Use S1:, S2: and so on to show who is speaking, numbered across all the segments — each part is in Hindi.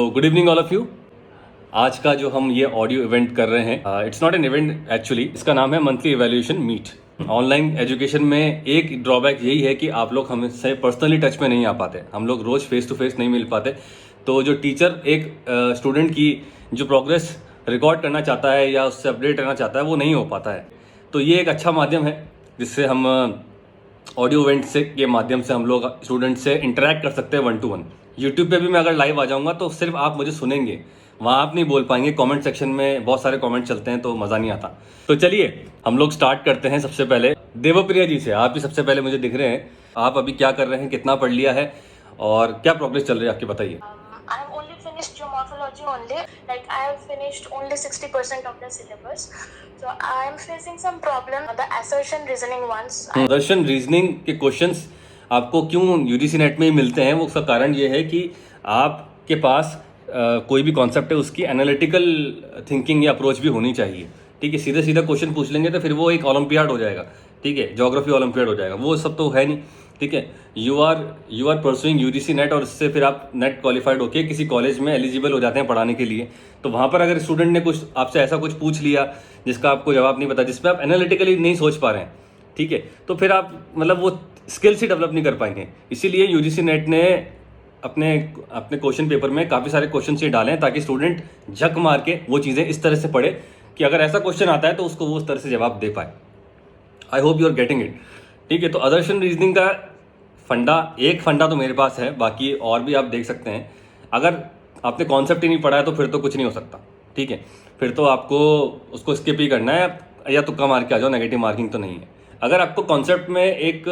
S1: तो good evening all of you. आज का जो हम ये ऑडियो इवेंट कर रहे हैं, it's not an event actually, इसका नाम है monthly evaluation meet. Online education में एक ड्रॉबैक यही है कि आप लोग हमसे पर्सनली टच में नहीं आ पाते, हम लोग रोज फेस टू फेस नहीं मिल पाते। तो जो टीचर एक स्टूडेंट की जो प्रोग्रेस रिकॉर्ड करना चाहता है या उससे अपडेट करना चाहता है वो नहीं हो पाता है। तो ये एक अच्छा माध्यम है जिससे हम ऑडियो इवेंट से के माध्यम से हम लोग स्टूडेंट से इंटरेक्ट कर सकते हैं 1-to-1। यूट्यूब पे भी मैं अगर लाइव आ जाऊंगा तो सिर्फ आप मुझे सुनेंगे, वहाँ आप नहीं बोल पाएंगे। कमेंट सेक्शन में बहुत सारे कमेंट चलते हैं तो मज़ा नहीं आता। तो चलिए हम लोग स्टार्ट करते हैं। सबसे पहले देवप्रिया जी से, आप ही सबसे पहले मुझे दिख रहे हैं। आप अभी क्या कर रहे हैं, कितना पढ़ लिया है और क्या प्रोग्रेस चल रही है आपकी, बताइए।
S2: I have only finished geomorphology only. Like I have finished only 60% of the syllabus. So I am facing some problem. The assertion reasoning ones.
S1: Darshan reasoning के क्वेश्चंस आपको क्यों यूजीसी नेट में ही मिलते हैं, वो उसका कारण ये है कि आपके पास कोई भी कॉन्सेप्ट है उसकी एनालिटिकल थिंकिंग या अप्रोच भी होनी चाहिए। ठीक है, सीधे सीधा क्वेश्चन पूछ लेंगे तो फिर वो एक ओलंपियाड हो जाएगा। ठीक है, ज्योग्राफी ओलंपियाड हो जाएगा, वो सब तो है नहीं। ठीक है, you are pursuing UGC NET और उससे फिर आप नेट क्वालिफाइड होके किसी कॉलेज में एलिजिबल हो जाते हैं पढ़ाने के लिए। तो वहाँ पर अगर स्टूडेंट ने कुछ आपसे ऐसा कुछ पूछ लिया जिसका आपको जवाब नहीं पता, जिसमें आप एनालिटिकली नहीं सोच पा रहे हैं, ठीक है, तो फिर आप मतलब वो स्किल्स ही डेवलप नहीं कर पाएंगे। इसीलिए यूजीसी नेट ने अपने अपने क्वेश्चन पेपर में काफ़ी सारे क्वेश्चन ये डाले हैं ताकि स्टूडेंट झक मार के वो चीज़ें इस तरह से पढ़े कि अगर ऐसा क्वेश्चन आता है तो उसको वो उस तरह से जवाब दे पाए। I hope you are getting it. ठीक है, तो आदर्शन रीजनिंग का एक फंडा तो मेरे पास है, बाकी और भी आप देख सकते हैं। अगर आपने कॉन्सेप्ट ही नहीं पढ़ा है तो फिर तो कुछ नहीं हो सकता। ठीक है, फिर तो आपको उसको स्किप ही करना है या तुक्का मार के आ जाओ, नेगेटिव मार्किंग तो नहीं है। अगर आपको कॉन्सेप्ट में एक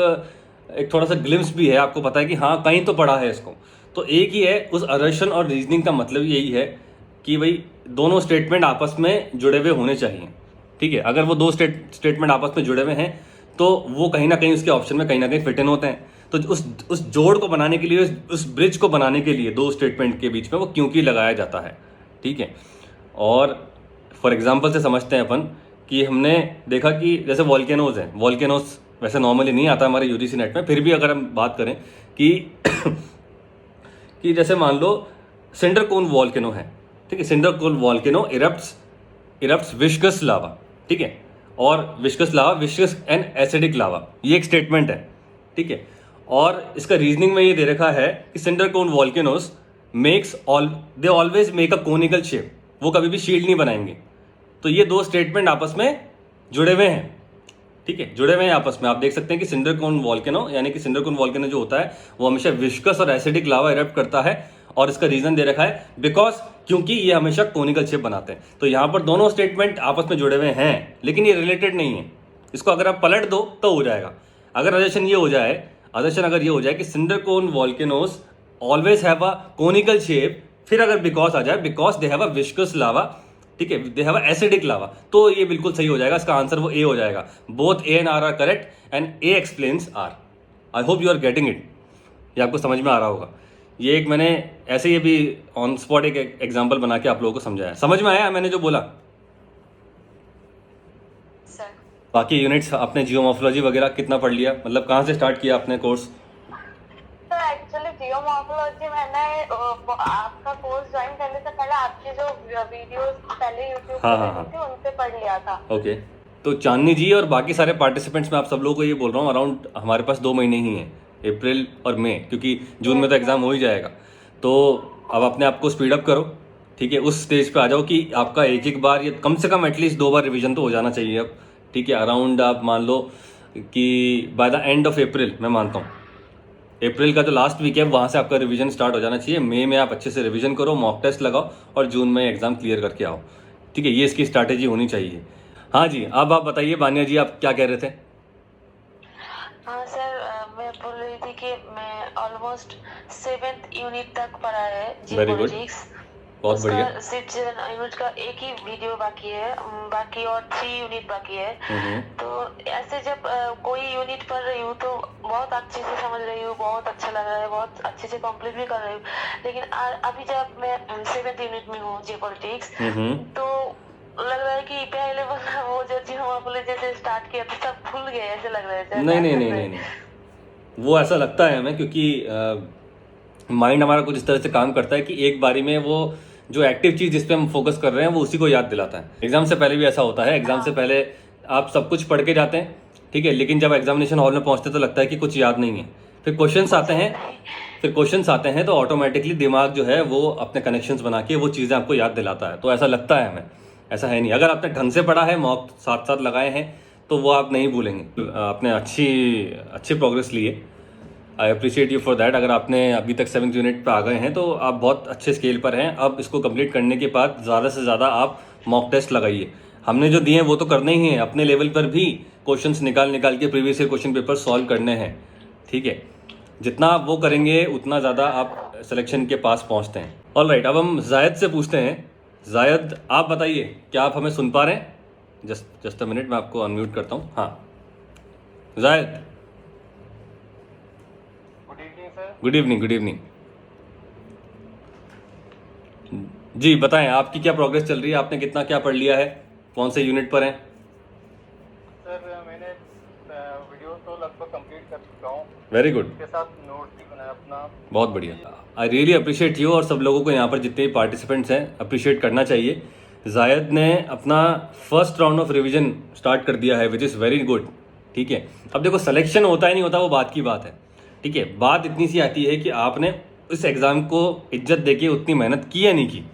S1: थोड़ा सा ग्लिम्स भी है, आपको पता है कि हाँ कहीं तो पढ़ा है इसको, तो एक ही है। उस आदर्शन और रीजनिंग का मतलब यही है कि भाई दोनों स्टेटमेंट आपस में जुड़े हुए होने चाहिए। ठीक है, अगर वो दो स्टेटमेंट आपस में जुड़े हुए हैं तो वो कहीं ना कहीं उसके ऑप्शन में कहीं ना कहीं फिट इन होते हैं। तो उस जोड़ को बनाने के लिए, उस ब्रिज को बनाने के लिए दो स्टेटमेंट के बीच में वो क्योंकि लगाया जाता है। ठीक है, और फॉर एग्जाम्पल से समझते हैं अपन कि हमने देखा कि जैसे वॉल्केनोज हैं, वॉल्केनोज वैसे नॉर्मली नहीं आता हमारे यूजीसी नेट में, फिर भी अगर हम बात करें कि कि जैसे मान लो सिंडर कोन वॉल्केनो है। ठीक है, cinder cone volcano erupts viscous lava. ठीक है, और viscous lava, viscous and acidic lava, ये एक स्टेटमेंट है। ठीक है, और इसका रीजनिंग में ये दे रखा है कि cinder cone volcanoes they always make a conical shape, वो कभी भी शील्ड नहीं बनाएंगे। तो ये दो स्टेटमेंट आपस में जुड़े हुए हैं। ठीक है, जुड़े हुए हैं आपस में। आप देख सकते हैं कि सिंडर कोन वॉल्केनो, यानी कि सिंडर कोन वॉल्केनो जो होता है वो हमेशा विस्कस और एसिडिक लावा इरप्ट करता है, और इसका रीजन दे रखा है क्योंकि ये हमेशा कोनिकल शेप बनाते हैं। तो यहाँ पर दोनों स्टेटमेंट आपस में जुड़े हुए हैं लेकिन ये रिलेटेड नहीं है। इसको अगर आप पलट दो तो हो जाएगा। अगर आदर्शन अगर ये हो जाए कि cinder cone volcanoes always have a conical shape, फिर अगर बिकॉज आ जाए because they have a viscous lava, ठीक है, दे हैव अ एसिडिक लावा, तो ये बिल्कुल सही हो जाएगा। इसका आंसर वो ए हो जाएगा। Both A and R correct and A explains R. I hope you are getting it. ये आपको समझ में आ रहा होगा। ये एक मैंने ऐसे ही भी ऑन स्पॉट एक एग्जांपल बना के आप लोगों को समझाया। समझ में आया मैंने जो बोला?
S2: Sir.
S1: बाकी यूनिट्स आपने जियोमॉर्फोलॉजी वगैरह कितना पढ़ लिया, मतलब कहाँ से स्टार्ट किया आपने कोर्स?
S2: तो एक्चुअली जियोमॉर्फोलॉजी मैंने आपका कोर्स ज्वाइन करने से पहले आपकी जो वीडियोस पहले यूट्यूब
S1: हाँ,
S2: पे
S1: हाँ, हाँ।
S2: थी उनसे पढ़ लिया था।
S1: ओके, तो चांदनी जी और बाकी सारे पार्टिसिपेंट्स में आप सब लोगों को ये बोल रहा हूँ, अराउंड हमारे पास 2 महीने ही हैं, अप्रैल और मई, क्योंकि जून में तो एग्ज़ाम हो ही जाएगा। तो अब अपने आप को स्पीड अप करो। ठीक है, उस स्टेज पे आ जाओ कि आपका एक बार या कम से कम एटलीस्ट 2 बार रिवीजन तो हो जाना चाहिए अब। ठीक है, अराउंड आप मान लो कि by the end of April, मैं मानता हूँ अप्रैल का जो लास्ट वीक है वहाँ से आपका रिवीजन स्टार्ट हो जाना चाहिए। मई में आप अच्छे से रिवीजन करो, मॉक टेस्ट लगाओ और जून में एग्ज़ाम क्लियर करके आओ। ठीक है, ये इसकी स्ट्रैटेजी होनी चाहिए। हाँ जी, अब आप बताइए बानिया जी, आप क्या कह रहे थे?
S2: हाँ सर, मैं बोल रही थी कि मैं ऑलमोस्ट 7th यूनिट तक पढ़ा है
S1: वेरी गुड,
S2: जियोपॉलिटिक्स।
S1: बहुत बढ़िया।
S2: सिर्फ यूनिट का एक ही वीडियो बाकी है, बाकी और 3 यूनिट बाकी है। तो ऐसे जब कोई यूनिट पढ़ रही हूँ तो बहुत अच्छे से समझ रही हूँ, बहुत अच्छा लग रहा है, बहुत अच्छे से कंप्लीट भी कर रही हूँ। लेकिन अभी जब मैं 7th यूनिट में हूँ जियोपॉलिटिक्स, तो लग रहा है कि पहले वो जो जियोपॉलिटिक्स जैसे स्टार्ट किया तो सब भूल गए, ऐसे लग रहा है।
S1: नहीं, वो ऐसा लगता है हमें, क्योंकि माइंड हमारा कुछ इस तरह से काम करता है कि एक बारी में वो जो एक्टिव चीज़ जिस पे हम फोकस कर रहे हैं वो उसी को याद दिलाता है। एग्जाम से पहले भी ऐसा होता है, एग्जाम से पहले आप सब कुछ पढ़ के जाते हैं, ठीक है, लेकिन जब एग्जामिनेशन हॉल में पहुंचते तो लगता है कि कुछ याद नहीं है। फिर क्वेश्चंस आते हैं तो ऑटोमेटिकली दिमाग जो है वो अपने कनेक्शंस बना के वो चीज़ें आपको याद दिलाता है। तो ऐसा लगता है हमें, ऐसा है नहीं। अगर आपने ढंग से पढ़ा है, मॉक साथ साथ लगाए हैं, तो वो आप नहीं भूलेंगे। आपने अच्छी प्रोग्रेस ली है, I appreciate you for that. अगर आपने अभी तक 7th यूनिट पे आ गए हैं तो आप बहुत अच्छे स्केल पर हैं। अब इसको कंप्लीट करने के बाद ज़्यादा से ज़्यादा आप मॉक टेस्ट लगाइए। हमने जो दिए हैं वो तो करने ही हैं, अपने लेवल पर भी क्वेश्चंस निकाल के previous year question paper solve करने हैं, ठीक है। जितना आप वो करेंगे उतना ज़्यादा आप सिलेक्शन के पास पहुँचते हैं। ऑलराइट, अब हम जायद से पूछते हैं। जायद, आप बताइए, क्या आप हमें सुन पा रहे हैं? जस्ट अ मिनट, मैं आपको अनम्यूट करता हूँ। हाँ जायद, गुड इवनिंग। जी बताएं, आपकी क्या प्रोग्रेस चल रही है? आपने कितना क्या पढ़ लिया है? कौन से यूनिट पर हैं?
S3: सर मैंने वीडियो तो लगभग कंप्लीट कर चुका हूँ।
S1: वेरी गुड,
S3: उसके साथ नोट भी बनाया अपना।
S1: बहुत बढ़िया। आई रियली अप्रिशिएट यू, और सब लोगों को यहाँ पर जितने भी पार्टिसिपेंट्स हैं अप्रिशिएट करना चाहिए। जायद ने अपना first round of revision start कर दिया है, विच इज़ वेरी गुड, ठीक है। अब देखो, सिलेक्शन होता है नहीं होता वो बात की बात है, ठीक है। बात इतनी सी आती है कि आपने इस एग्ज़ाम को इज्जत देके उतनी मेहनत की या नहीं की,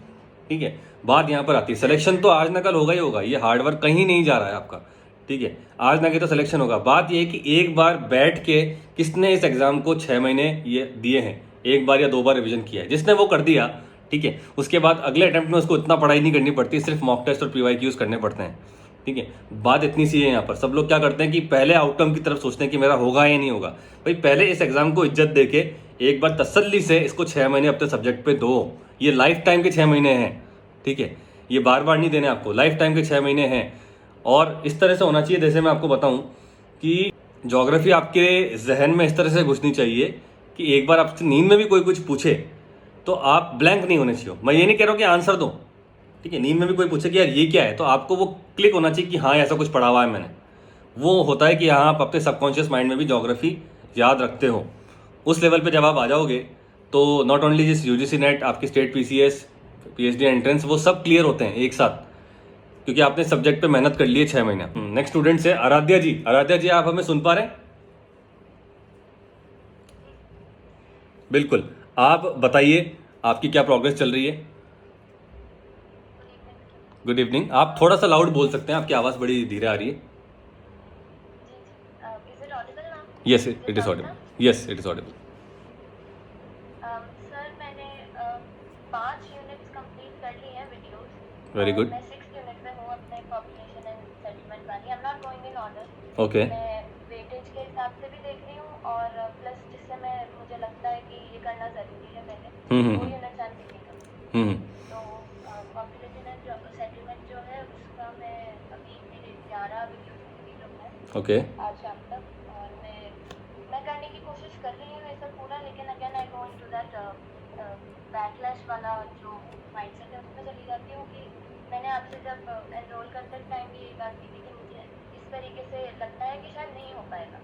S1: ठीक है। बात यहाँ पर आती है, सिलेक्शन तो आज ना कल होगा ही होगा, ये हार्डवर्क कहीं नहीं जा रहा है आपका, ठीक है। आज ना कहीं तो सिलेक्शन होगा। बात ये है कि एक बार बैठ के किसने इस एग्ज़ाम को 6 महीने ये दिए हैं, एक बार या 2 बार रिवीजन किया है, जिसने वो कर दिया, ठीक है, उसके बाद अगले अटेम्प्ट में उसको इतना पढ़ाई नहीं करनी पड़ती, सिर्फ मॉक टेस्ट और PYQs करने पड़ते हैं, ठीक है। बात इतनी सी है यहाँ पर। सब लोग क्या करते हैं कि पहले आउटकम की तरफ सोचते हैं कि मेरा होगा या नहीं होगा। भाई पहले इस एग्ज़ाम को इज्जत देके एक बार तसल्ली से इसको 6 महीने अपने सब्जेक्ट पे दो। ये लाइफ टाइम के 6 महीने हैं, ठीक है, ये बार बार नहीं देने आपको, लाइफ टाइम के 6 महीने हैं। और इस तरह से होना चाहिए, जैसे मैं आपको बताऊं कि ज्योग्राफी आपके जहन में इस तरह से घुसनी चाहिए कि एक बार आपसे नींद में भी कोई कुछ पूछे तो आप ब्लैंक नहीं होने चाहिए। मैं ये नहीं कह रहा हूँ कि आंसर दो, ठीक है, नींद में भी कोई पूछे कि यार ये क्या है, तो आपको वो क्लिक होना चाहिए कि हाँ ऐसा कुछ पढ़ा हुआ है मैंने। वो होता है कि हाँ आप अपने सबकॉन्शियस माइंड में भी ज्योग्राफी याद रखते हो। उस लेवल पे जब आप आ जाओगे तो नॉट ओनली जिस UGC नेट, आपकी स्टेट PCS, PhD एंट्रेंस, वो सब क्लियर होते हैं एक साथ, क्योंकि आपने सब्जेक्ट पे मेहनत कर ली है 6 महीने। नेक्स्ट स्टूडेंट से आराध्या जी। आराध्या जी, आप हमें सुन पा रहे हैं? बिल्कुल, आप बताइए आपकी क्या प्रोग्रेस चल रही है? Good evening. आप थोड़ा सा लाउड बोल सकते हैं, आपकी आवाज़ बड़ी धीरे आ रही है। Yes it is Audible. Yes it is Audible.
S4: Sir मैंने 5 यूनिट्स कंप्लीट कर ली हैं वीडियोस।
S1: Very good.
S4: मैं 6th यूनिट में हूँ अपने पॉपुलेशन एंड सेटलमेंट वाली। I am not going in order.
S1: Okay,
S4: मैं वेटेज के हिसाब से भी देख रही हूँ और प्लस जिससे मुझे लगता है कि ये करना ज़रूरी है मैंने वो units I am picking up. तो पॉपुलेशन एंड सेटलमेंट जो है उसका मैं अभी मेरे 11 वीडियोस कंप्लीट हो गए
S1: ओके,
S4: आज शाम तक, और मैं करने की कोशिश कर रही हूँ ये सब पूरा। लेकिन again I go into that backlash वाला जो माइंडसेट है उसमें चली जाती हूँ कि मैंने आपसे जब एनरोल करते टाइम भी यही बात की थी कि मुझे इस तरीके से लगता है कि शायद नहीं हो पाएगा,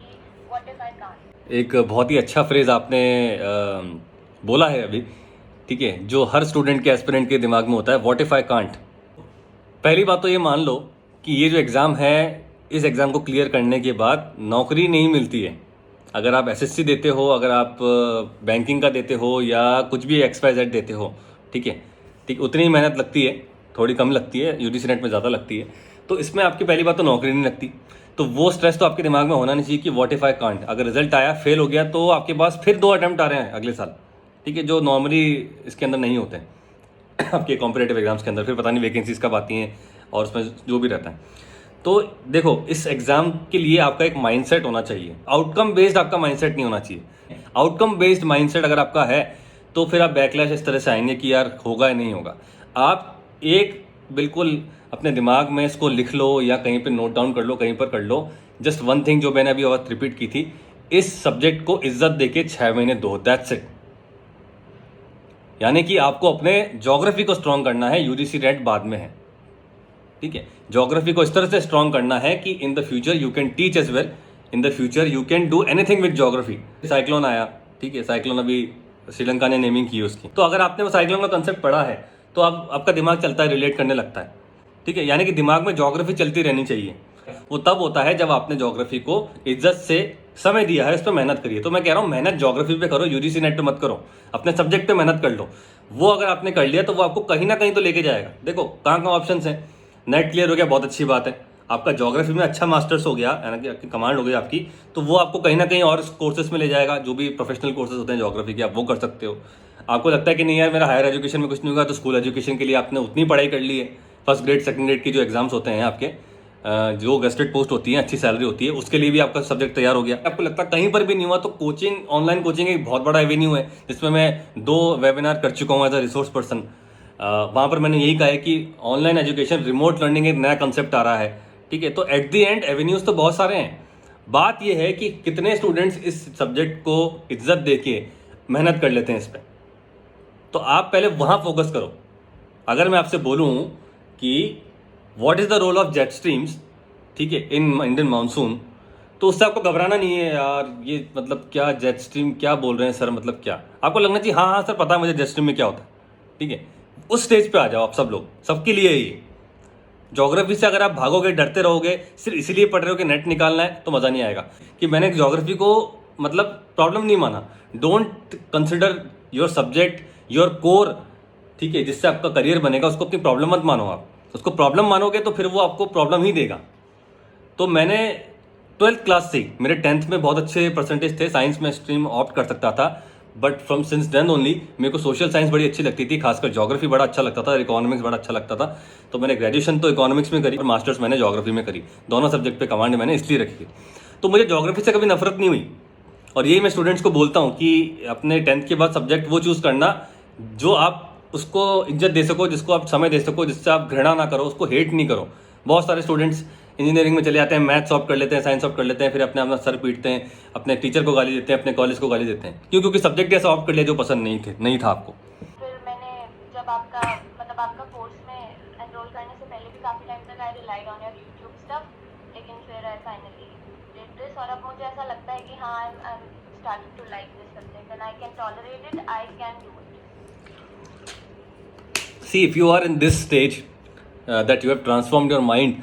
S4: कि व्हाट इफ आई कांट।
S1: एक बहुत ही अच्छा फ्रेज आपने बोला है अभी, ठीक है, जो हर स्टूडेंट के एस्पिरेंट के दिमाग में होता है, व्हाट इफ आई कांट। पहली बात तो ये मान लो कि ये जो एग्ज़ाम है, इस एग्ज़ाम को क्लियर करने के बाद नौकरी नहीं मिलती है। अगर आप SSC देते हो, अगर आप बैंकिंग का देते हो या कुछ भी XYZ देते हो, ठीक है, ठीक, उतनी ही मेहनत लगती है, थोड़ी कम लगती है, UGC नेट में ज़्यादा लगती है। तो इसमें आपकी पहली बात तो नौकरी नहीं लगती, तो वो स्ट्रेस तो आपके दिमाग में होना नहीं चाहिए कि व्हाट इफ आई कांट। अगर रिजल्ट आया, फेल हो गया, तो आपके पास फिर 2 अटेम्प्ट आ रहे हैं अगले साल, ठीक है, जो नॉर्मली इसके अंदर नहीं होते हैं आपके कॉम्पिटेटिव एग्जाम्स के अंदर। फिर पता नहीं वैकेंसीज कब आती हैं और उसमें जो भी रहता है। तो देखो, इस एग्ज़ाम के लिए आपका एक माइंडसेट होना चाहिए, आउटकम बेस्ड आपका माइंडसेट नहीं होना चाहिए। आउटकम बेस्ड माइंडसेट अगर आपका है तो फिर आप बैकलैश इस तरह से आएंगे कि यार होगा या नहीं होगा। आप एक बिल्कुल अपने दिमाग में इसको लिख लो या कहीं पे नोट डाउन कर लो, कहीं पर कर लो, जस्ट वन थिंग जो मैंने अभी और रिपीट की थी, इस सब्जेक्ट को इज्जत देके 6 महीने दो, दैट्स इट। यानी कि आपको अपने ज्योग्राफी को स्ट्रॉन्ग करना है, UGC नेट बाद में है, ठीक है। ज्योग्राफी को इस तरह से स्ट्रॉन्ग करना है कि in the future you can teach as well, in the future you can do anything with geography. Cyclone आया, ठीक है, साइक्लोन अभी श्रीलंका ने नेमिंग की है उसकी। तो अगर आपने वो साइक्लोन का कंसेप्ट पढ़ा है तो आपका दिमाग चलता है, रिलेट करने लगता है, ठीक है। यानी कि दिमाग में ज्योग्राफी चलती रहनी चाहिए। वो तब होता है जब आपने ज्योग्राफी को इज्जत से समय दिया है, इस पर मेहनत करिए। तो मैं कह रहा हूँ मेहनत ज्योग्राफी पे करो, यूजीसी नेट पे मत करो, अपने सब्जेक्ट पे मेहनत कर लो। वो अगर आपने कर लिया तो वो आपको कहीं ना कहीं तो लेके जाएगा। देखो कहाँ कहाँ ऑप्शन हैं, नेट क्लियर हो गया, बहुत अच्छी बात है। आपका ज्योग्राफी में अच्छा मास्टर्स हो गया, यानी कि कमांड हो गई आपकी, तो वो आपको कहीं ना कहीं और कोर्सेज में ले जाएगा। जो भी प्रोफेशनल कोर्सेज होते हैं ज्योग्राफी के, आप वो कर सकते हो। आपको लगता है कि नहीं यार मेरा हायर एजुकेशन में कुछ नहीं होगा, तो स्कूल एजुकेशन के लिए आपने उतनी पढ़ाई कर ली है, फर्स्ट ग्रेड सेकंड ग्रेड की जो एग्जाम्स होते हैं आपके, जो गेस्टेड पोस्ट होती है, अच्छी सैलरी होती है, उसके लिए भी आपका सब्जेक्ट तैयार हो गया। आपको लगता है कहीं पर भी नहीं हुआ, तो कोचिंग, ऑनलाइन कोचिंग एक बहुत बड़ा एवेन्यू है, जिसमें मैं 2 वेबिनार कर चुका हूँ एज अ रिसोर्स पर्सन। वहाँ पर मैंने यही कहा है कि ऑनलाइन एजुकेशन, रिमोट लर्निंग एक नया कंसेप्ट आ रहा है, ठीक है। तो एट दी एंड एवेन्यूज तो बहुत सारे हैं, बात यह है कि कितने स्टूडेंट्स इस सब्जेक्ट को इज्जत देके मेहनत कर लेते हैं इस पर। तो आप पहले वहाँ फोकस करो। अगर मैं आपसे बोलूँ कि what is the role of jet streams, ठीक है, इन इंडियन मानसून, तो उससे आपको घबराना नहीं है यार, ये मतलब क्या जेट स्ट्रीम क्या बोल रहे हैं सर, मतलब क्या। आपको लगना चाहिए हाँ हाँ सर पता है मुझे जेट स्ट्रीम में क्या होता है, ठीक है। उस स्टेज पे आ जाओ आप सब लोग, सबके लिए ये ज्योग्राफी से अगर आप भागोगे, डरते रहोगे, सिर्फ इसीलिए पढ़ रहे हो कि नेट निकालना है, तो मज़ा नहीं आएगा। कि मैंने ज्योग्राफी को मतलब प्रॉब्लम नहीं माना। Don't consider your subject your core, ठीक है, जिससे आपका करियर बनेगा, उसको अपनी प्रॉब्लम मत मानो। आप उसको प्रॉब्लम मानोगे तो फिर वो आपको प्रॉब्लम ही देगा। तो मैंने 12th क्लास से, मेरे 10th में बहुत अच्छे परसेंटेज थे, साइंस में स्ट्रीम ऑप्ट कर सकता था, but from since then only मेरे को सोशल साइंस बड़ी अच्छी लगती थी, खासकर ज्योग्राफी बड़ा अच्छा लगता था, इकोनॉमिक्स बड़ा अच्छा लगता था। तो मैंने ग्रेजुएशन तो इकोनॉमिक्स में करी और मास्टर्स मैंने ज्योग्राफी में करी। दोनों सब्जेक्ट पे कमांड मैंने इसलिए रखी है। तो मुझे ज्योग्राफी से कभी नफरत नहीं हुई। और यही मैं स्टूडेंट्स को बोलता हूँ कि अपने 10th के बाद सब्जेक्ट वो चूज़ करना जो आप उसको इज्जत दे सको, जिसको आप समय दे सको, जिससे आप घृणा ना करो, उसको हेट नहीं करो। बहुत सारे स्टूडेंट्स इंजीनियरिंग में चले जाते हैं, मैथ्स ऑप्ट कर लेते हैं, साइंस ऑप्ट कर लेते हैं, फिर अपना सर पीटते हैं, अपने टीचर को गाली देते हैं, अपने कॉलेज को गाली देते हैं, क्योंकि सब्जेक्ट ऐसा ऑप्ट कर लिया जो पसंद नहीं था आपको।
S4: फिर मैंने जब आपका कोर्स में एनरोल करने से पहले भी काफ़ी टाइम तक I relied on your YouTube stuff, लेकिन फिर आई फाइनली डिड दिस, और अब मुझे ऐसा लगता है कि हाँ I am starting to like this subject and I can tolerate it, I can do it.
S1: See, if you are in this stage that you have transformed your mind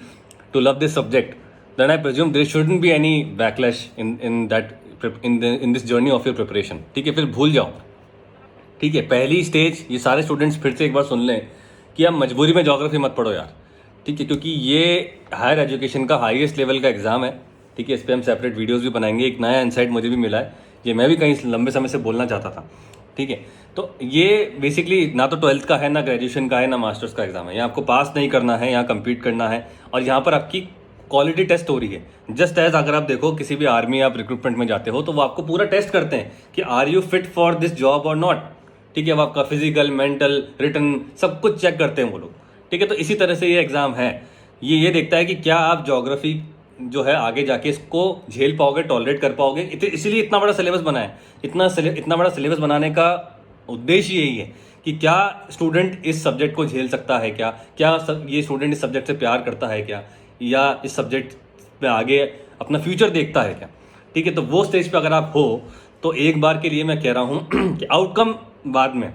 S1: to love this subject, then I presume there shouldn't be any backlash in this journey of your preparation. ठीक है, फिर भूल जाओ। ठीक है, पहली स्टेज ये सारे स्टूडेंट्स फिर से एक बार सुन लें कि आप मजबूरी में ज्योग्राफी मत पढ़ो यार, ठीक है, क्योंकि ये हायर एजुकेशन का हाईएस्ट लेवल का एग्जाम है, ठीक है। इस पर हम सेपरेट वीडियोस भी बनाएंगे। एक नया इंसाइट मुझे भी मिला है, ये मैं भी कहीं लंबे समय से बोलना चाहता था, ठीक है। तो ये बेसिकली ना तो 12th का है, ना ग्रेजुएशन का है, ना मास्टर्स का एग्जाम है। यहाँ आपको पास नहीं करना है, यहाँ कम्पीट करना है, और यहाँ पर आपकी क्वालिटी टेस्ट हो रही है। जस्ट एज अगर आप देखो किसी भी आर्मी या रिक्रूटमेंट में जाते हो तो वो आपको पूरा टेस्ट करते हैं कि are you fit for this job और नॉट, ठीक है। वो आपका फिजिकल, मेंटल, रिटन सब कुछ चेक करते हैं वो लोग, ठीक है। तो इसी तरह से ये एग्जाम है, ये देखता है कि क्या आप ज्योग्राफी जो है आगे जाके इसको झेल पाओगे, टॉलरेट कर पाओगे। इसीलिए इतना बड़ा सिलेबस बना है। इतना बड़ा सिलेबस बनाने का उद्देश्य यही है कि क्या स्टूडेंट इस सब्जेक्ट को झेल सकता है, क्या ये स्टूडेंट इस सब्जेक्ट से प्यार करता है क्या, या इस सब्जेक्ट में आगे अपना फ्यूचर देखता है क्या, ठीक है। तो वो स्टेज पे अगर आप हो तो एक बार के लिए मैं कह रहा हूँ कि आउटकम बाद में,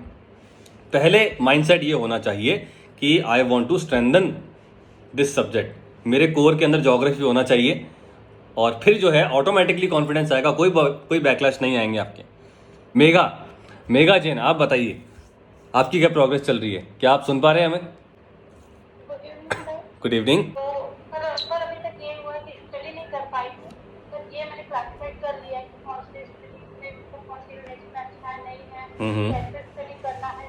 S1: पहले माइंडसेट ये होना चाहिए कि I want to strengthen this subject, मेरे कोर के अंदर ज्योग्राफी होना चाहिए, और फिर जो है ऑटोमेटिकली कॉन्फिडेंस आएगा, कोई बैकलैश नहीं आएंगे आपके। मेगा जैन, आप बताइए आपकी क्या प्रोग्रेस चल रही है, क्या आप सुन पा रहे हैं हमें? Good evening.
S4: पर अभी तक ये हुआ कि स्टडी नहीं कर पाई हूँ, तो ये मैंने क्लासिफाइड कर लिया है कि कौन सी स्टडी में कौन सी यूनिट में अच्छा है, नहीं है, कैसे स्टडी करना है,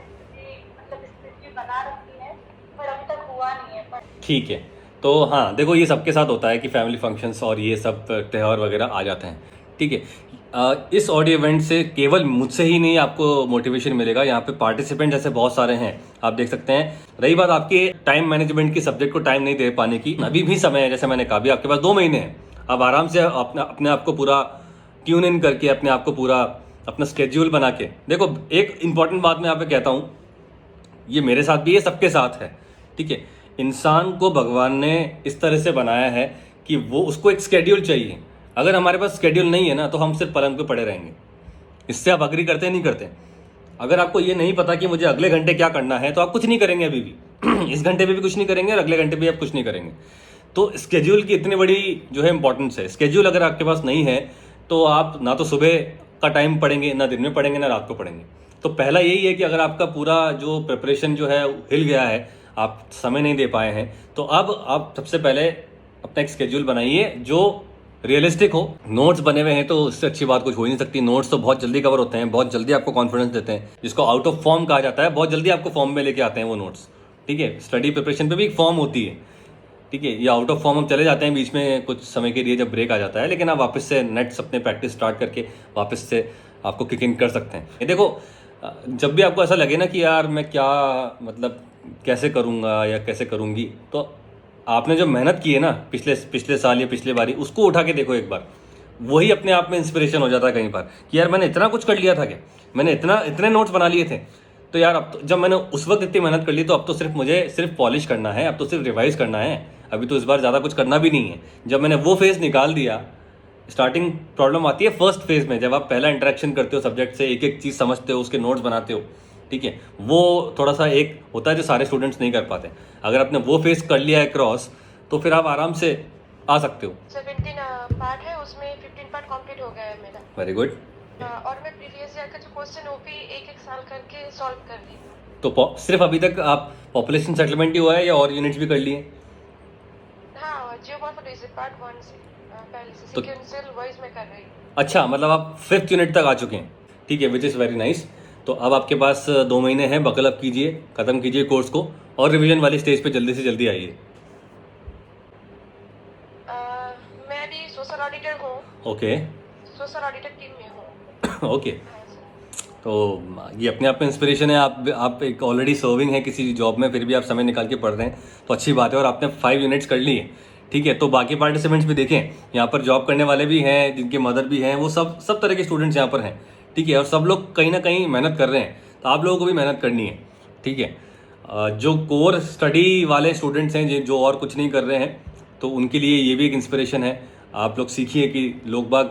S4: मतलब स्ट्रेटजी बना रखी है, पर अभी तक हुआ नहीं है। पर
S1: ठीक है, तो हाँ देखो ये सबके साथ होता है कि फैमिली फंक्शंस और ये सब त्यौहार वगैरह आ जाते हैं, ठीक है। इस ऑडियो इवेंट से केवल मुझसे ही नहीं आपको मोटिवेशन मिलेगा, यहाँ पे पार्टिसिपेंट जैसे बहुत सारे हैं, आप देख सकते हैं। रही बात आपके टाइम मैनेजमेंट की, सब्जेक्ट को टाइम नहीं दे पाने की, अभी भी समय है, जैसे मैंने कहा भी आपके पास 2 महीने हैं। आप आराम से अपने आप को पूरा ट्यून इन करके, अपने आप को पूरा अपना स्केड्यूल बना के देखो। एक इंपॉर्टेंट बात मैं यहाँ पे कहता हूँ, ये मेरे साथ भी है, सबके साथ है, ठीक है। इंसान को भगवान ने इस तरह से बनाया है कि वो उसको एक स्केड्यूल चाहिए। अगर हमारे पास स्केड्यूल नहीं है ना, तो हम सिर्फ पलंग पे पड़े रहेंगे, इससे आप अग्री करते हैं नहीं करते? अगर आपको ये नहीं पता कि मुझे अगले घंटे क्या करना है तो आप कुछ नहीं करेंगे अभी भी इस घंटे पे भी कुछ नहीं करेंगे और अगले घंटे भी आप कुछ नहीं करेंगे। तो स्केड्यूल की इतनी बड़ी जो है इंपॉर्टेंस है। स्केड्यूल अगर आपके पास नहीं है तो आप ना तो सुबह का टाइम पढ़ेंगे, ना दिन में पढ़ेंगे, ना रात को पढ़ेंगे। तो पहला यही है कि अगर आपका पूरा जो प्रिपरेशन जो है हिल गया है, आप समय नहीं दे पाए हैं, तो अब आप सबसे पहले अपना एक स्केड्यूल बनाइए जो रियलिस्टिक हो। नोट्स बने हुए हैं तो उससे अच्छी बात कुछ हो ही नहीं सकती। नोट्स तो बहुत जल्दी कवर होते हैं, बहुत जल्दी आपको कॉन्फिडेंस देते हैं, जिसको आउट ऑफ फॉर्म कहा जाता है। बहुत जल्दी आपको फॉर्म में लेके आते हैं वो नोट्स, ठीक है। स्टडी प्रिपरेशन पे भी एक फॉर्म होती है, ठीक है। ये आउट ऑफ फॉर्म हम चले जाते हैं बीच में कुछ समय के लिए जब ब्रेक आ जाता है, लेकिन आप वापस से नेट्स अपने प्रैक्टिस स्टार्ट करके वापस से आपको किक इन कर सकते हैं। ये देखो, जब भी आपको ऐसा लगे ना कि यार मैं क्या मतलब कैसे करूँगा या कैसे करूँगी, तो आपने जो मेहनत की है ना पिछले साल या पिछले बारी, उसको उठा के देखो एक बार। वही अपने आप में इंस्पिरेशन हो जाता है कई बार कि यार मैंने इतना कुछ कर लिया था क्या, मैंने इतने नोट्स बना लिए थे। तो यार अब तो जब मैंने उस वक्त इतनी मेहनत कर ली तो अब तो मुझे सिर्फ पॉलिश करना है, अब तो सिर्फ रिवाइज करना है। अभी तो इस बार ज़्यादा कुछ करना भी नहीं है। जब मैंने वो फेज़ निकाल दिया, स्टार्टिंग प्रॉब्लम आती है फर्स्ट फेज़ में, जब आप पहला इंटरेक्शन करते हो सब्जेक्ट से, एक एक चीज़ समझते हो, उसके नोट्स बनाते हो, ठीक है। वो थोड़ा सा एक होता है जो सारे स्टूडेंट्स नहीं कर पाते। अगर आपने वो फेस कर लिया है क्रॉस, तो फिर आप आराम से आ सकते हो।
S5: 17 पार्ट है, उसमें 15 पार्ट कंप्लीट हो गया है मेरा।
S1: Very good.
S5: और मैं प्रीवियस ईयर का जो क्वेश्चन वो भी एक साल करके सॉल्व कर ली हूँ।
S1: तो सिर्फ अभी तक आप पॉपुलेशन सेटलमेंट ही हुआ है या और यूनिट्स भी कर लिए?
S5: हाँ, जियोमॉर्फोलॉजी पार्ट 1 से पहले से
S1: तो
S5: सीक्वेंशियल वाइज में कर रही हूँ।
S1: अच्छा, मतलब आप 5th यूनिट तक आ चुके हैं, ठीक है, विच इज़ वेरी नाइस। तो अब आपके पास 2 महीने हैं, बकल अप कीजिए, ख़त्म कीजिए कोर्स को और रिवीजन वाली स्टेज पे जल्दी से जल्दी आइए।
S5: मैं भी सोशल ऑडिटर हूँ,
S1: ओके
S5: सोशल ऑडिटर टीम में हूँ।
S1: ओके। तो ये अपने आप में इंस्पिरेशन है। आप एक ऑलरेडी सर्विंग है किसी जॉब में, फिर भी आप समय निकाल के पढ़ रहे हैं, तो अच्छी बात है। और आपने 5 यूनिट्स कर लिए, ठीक है। तो बाकी पार्टिसिपेंट्स भी देखें, यहाँ पर जॉब करने वाले भी हैं, जिनके मदर भी हैं, वो सब तरह के स्टूडेंट्स यहाँ पर हैं, ठीक है। और सब लोग कहीं ना कहीं मेहनत कर रहे हैं, तो आप लोगों को भी मेहनत करनी है, ठीक है। जो कोर स्टडी वाले स्टूडेंट्स हैं जो और कुछ नहीं कर रहे हैं, तो उनके लिए ये भी एक इंस्पिरेशन है। आप लोग सीखिए कि लोग बाग